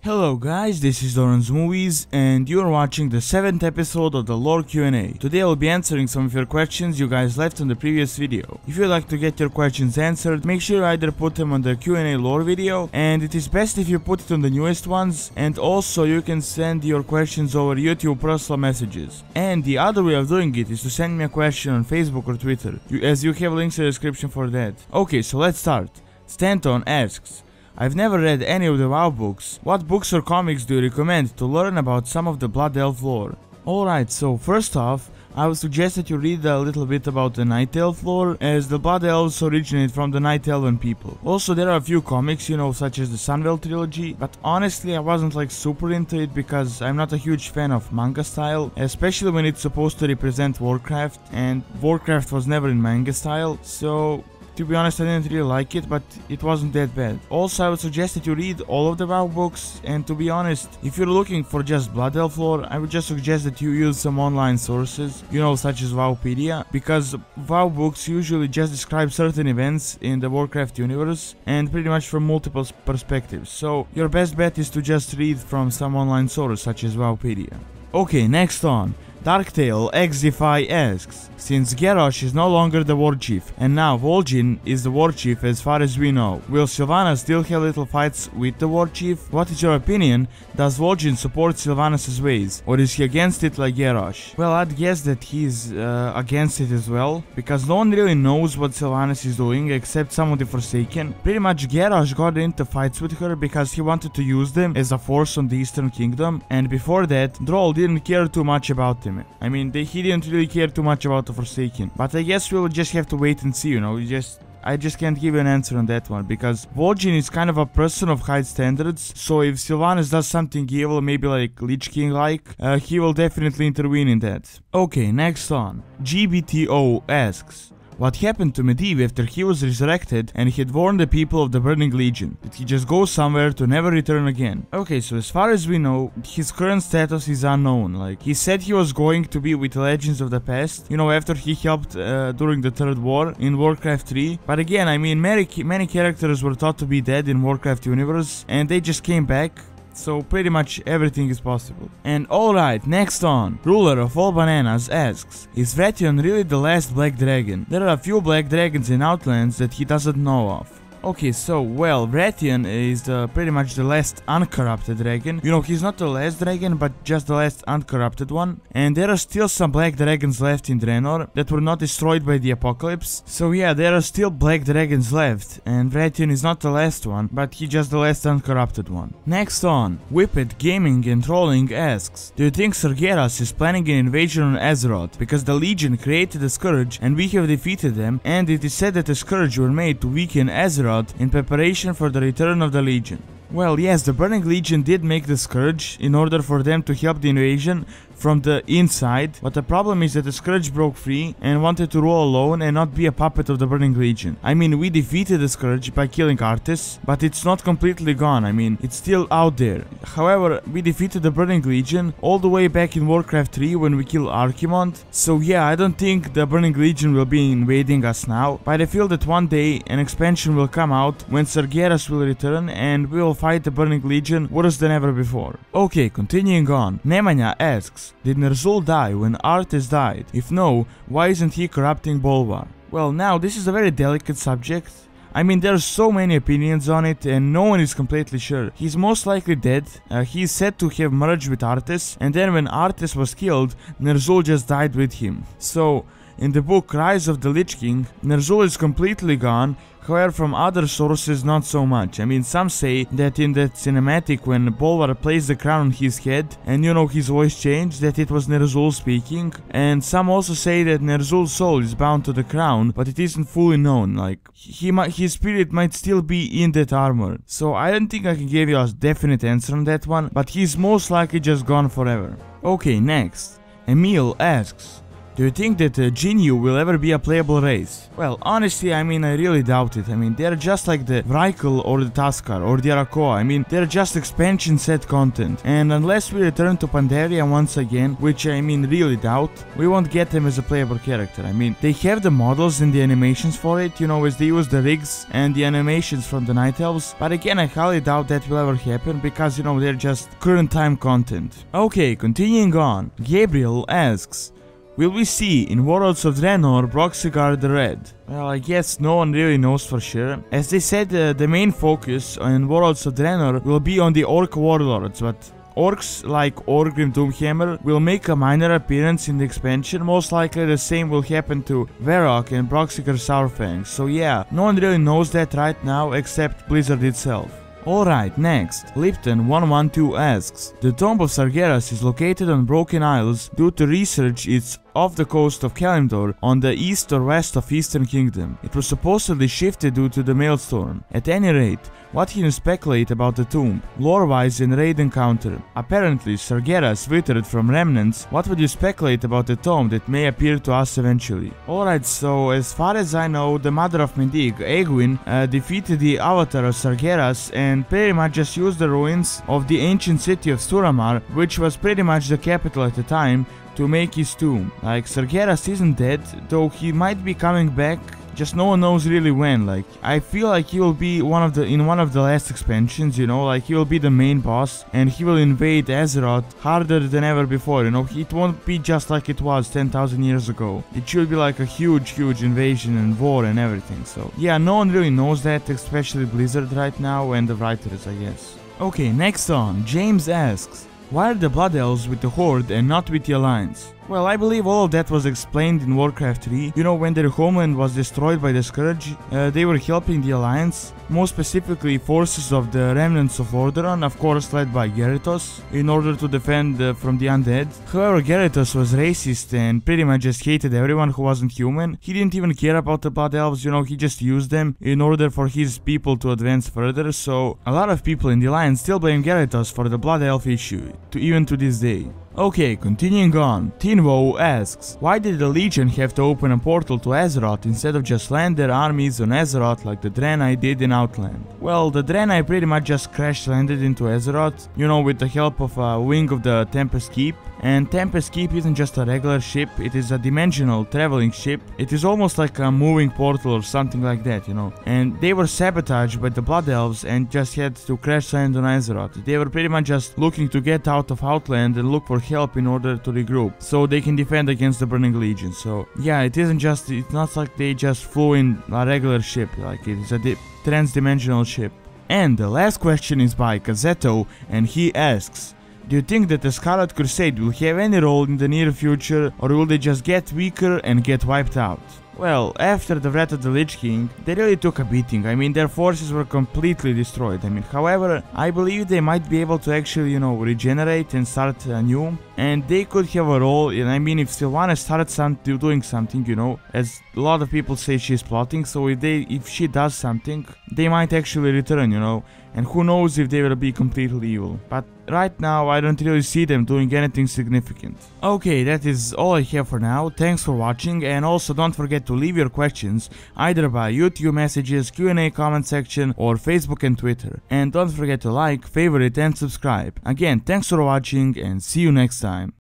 Hello guys, this is Doronsmovies and you're watching the 7th episode of the lore Q&A. Today I'll be answering some of your questions you guys left on the previous video. If you'd like to get your questions answered, make sure you either put them on the Q&A lore video, and it is best if you put it on the newest ones, and also you can send your questions over YouTube personal messages. And the other way of doing it is to send me a question on Facebook or Twitter, as you have links in the description for that. Okay, so let's start. Stanton asks, I've never read any of the WoW books. What books or comics do you recommend to learn about some of the Blood Elf lore? Alright, so first off, I would suggest that you read a little bit about the Night Elf lore, as the Blood Elves originate from the Night Elven people. Also, there are a few comics, such as the Sunwell trilogy, but honestly I wasn't like super into it because I'm not a huge fan of manga style, especially when it's supposed to represent Warcraft, and Warcraft was never in manga style, so to be honest, I didn't really like it, but it wasn't that bad. Also, I would suggest that you read all of the WoW books, and to be honest, if you're looking for just Blood Elf lore, I would just suggest that you use some online sources, such as Wowpedia, because WoW books usually just describe certain events in the Warcraft universe, and pretty much from multiple perspectives, so your best bet is to just read from some online source such as Wowpedia. Okay, next on. Darktail XDefy asks, since Garrosh is no longer the war chief, and now Vol'jin is the war chief as far as we know, will Sylvanas still have little fights with the war chief? What is your opinion? Does Vol'jin support Sylvanas' ways, or is he against it like Garrosh? Well, I'd guess that he's against it as well, because no one really knows what Sylvanas is doing except some of the Forsaken. Pretty much Garrosh got into fights with her because he wanted to use them as a force on the Eastern Kingdom, and before that, Droll didn't care too much about them. I mean, he didn't really care too much about the Forsaken. But I guess we'll just have to wait and see, I just can't give you an answer on that one, because Vol'jin is kind of a person of high standards, so if Sylvanas does something evil, maybe like Lich King like, he will definitely intervene in that. Okay, next on. GBTO asks, what happened to Medivh after he was resurrected and he'd warned the people of the Burning Legion? Did he just go somewhere to never return again? Okay, so as far as we know, his current status is unknown. He said he was going to be with the Legends of the Past, after he helped during the Third War in Warcraft 3. But again, I mean, many characters were thought to be dead in Warcraft universe, and they just came back. So pretty much everything is possible. And alright, next on. Ruler of all bananas asks, is Vrathion really the last black dragon? There are a few black dragons in Outlands that he doesn't know of. Okay, so, well, Vrathion is pretty much the last uncorrupted dragon. He's not the last dragon, but just the last uncorrupted one. And there are still some black dragons left in Draenor that were not destroyed by the apocalypse. So yeah, there are still black dragons left, and Vrathion is not the last one, but he's just the last uncorrupted one. Next on, Whippet Gaming and Trolling asks, do you think Sargeras is planning an invasion on Azeroth? Because the Legion created a Scourge and we have defeated them, and it is said that the Scourge were made to weaken Azeroth in preparation for the return of the Legion. Well, yes, the Burning Legion did make the Scourge in order for them to help the invasion from the inside, but the problem is that the Scourge broke free and wanted to rule alone and not be a puppet of the Burning Legion. I mean, we defeated the Scourge by killing Arthas, but it's not completely gone. I mean, it's still out there. However, we defeated the Burning Legion all the way back in Warcraft 3 when we killed Archimonde, so yeah, I don't think the Burning Legion will be invading us now, but I feel that one day an expansion will come out when Sargeras will return and we will fight the Burning Legion worse than ever before. Okay, continuing on. Nemanja asks, did Ner'zhul die when Arthas died? If no, why isn't he corrupting Bolvar? Well, now this is a very delicate subject. I mean, there's so many opinions on it and no one is completely sure. He's most likely dead. He's said to have merged with Arthas, and then when Arthas was killed, Ner'zhul just died with him. So, in the book Rise of the Lich King, Ner'zhul is completely gone. However, from other sources, not so much. I mean, some say that in that cinematic when Bolvar placed the crown on his head and his voice changed, that it was Ner'zhul speaking. And some also say that Ner'zhul's soul is bound to the crown, but it isn't fully known. His spirit might still be in that armor. So I don't think I can give you a definite answer on that one, but he's most likely just gone forever. Okay, next. Emil asks, Do you think that Jinyu will ever be a playable race? Well, honestly, I mean, I really doubt it. I mean, they're just like the Vrykul or the Tuskar or the Arakoa. I mean, they're just expansion set content. And unless we return to Pandaria once again, which I mean really doubt, we won't get them as a playable character. I mean, they have the models and the animations for it, you know, as they use the rigs and the animations from the Night Elves. But again, I highly doubt that will ever happen because, you know, they're just current time content. Okay, continuing on. Gabriel asks, will we see in Warlords of Draenor Broxigar the Red? Well, I guess no one really knows for sure. As they said, the main focus on Warlords of Draenor will be on the Orc Warlords, but orcs like Orgrim Doomhammer will make a minor appearance in the expansion. Most likely the same will happen to Varrock and Broxigar Sourfang. So yeah, no one really knows that right now except Blizzard itself. Alright, next, Lipton112 asks, the Tomb of Sargeras is located on Broken Isles. Due to research, it's off the coast of Kalimdor on the east or west of Eastern Kingdom. It was supposedly shifted due to the Maelstrom. At any rate, what can you speculate about the tomb, lore-wise and raid encounter? Apparently, Sargeras withered from remnants. What would you speculate about the tomb that may appear to us eventually? Alright, so as far as I know, the mother of Mendig, Egwin, defeated the avatar of Sargeras and pretty much just used the ruins of the ancient city of Suramar, which was pretty much the capital at the time, to make his tomb. Like, Sargeras isn't dead, though he might be coming back, just no one knows really when. Like, I feel like he will be in one of the last expansions, you know, like he will be the main boss and he will invade Azeroth harder than ever before, you know. It won't be just like it was 10,000 years ago. It should be like a huge invasion and war and everything. So yeah, no one really knows that, especially Blizzard right now and the writers, I guess. Okay, next on, James asks, why are the Blood Elves with the Horde and not with the Alliance? Well, I believe all of that was explained in Warcraft 3. You know, when their homeland was destroyed by the Scourge, they were helping the Alliance, more specifically forces of the remnants of Lordaeron, of course led by Gyarados, in order to defend from the undead. However, Gyarados was racist and pretty much just hated everyone who wasn't human. He didn't even care about the Blood Elves, you know, he just used them in order for his people to advance further, so a lot of people in the Alliance still blame Gyarados for the Blood Elf issue, even to this day. Okay, continuing on, Tinwo asks, why did the Legion have to open a portal to Azeroth instead of just land their armies on Azeroth like the Draenei did in Outland? Well, the Draenei pretty much just crash landed into Azeroth, you know, with the help of a wing of the Tempest Keep. And Tempest Keep isn't just a regular ship, it is a dimensional traveling ship. It is almost like a moving portal or something like that, you know. And they were sabotaged by the Blood Elves and just had to crash land on Azeroth. They were pretty much just looking to get out of Outland and look for help in order to regroup, so they can defend against the Burning Legion. So yeah, it's not like they just flew in a regular ship, like it is a trans-dimensional ship. And the last question is by Kazeto, and he asks, do you think that the Scarlet Crusade will have any role in the near future, or will they just get weaker and get wiped out? Well, after the Wrath of the Lich King, they really took a beating. I mean, their forces were completely destroyed. I mean, however, I believe they might be able to actually, you know, regenerate and start anew. And they could have a role, and I mean, if Sylvanas starts doing something, you know, as a lot of people say she's plotting, so if she does something, they might actually return, you know. And who knows if they will be completely evil. But right now, I don't really see them doing anything significant. Okay, that is all I have for now. Thanks for watching, and also don't forget to leave your questions either by YouTube messages, Q&A comment section, or Facebook and Twitter. And don't forget to like, favorite, and subscribe. Again, thanks for watching, and see you next time.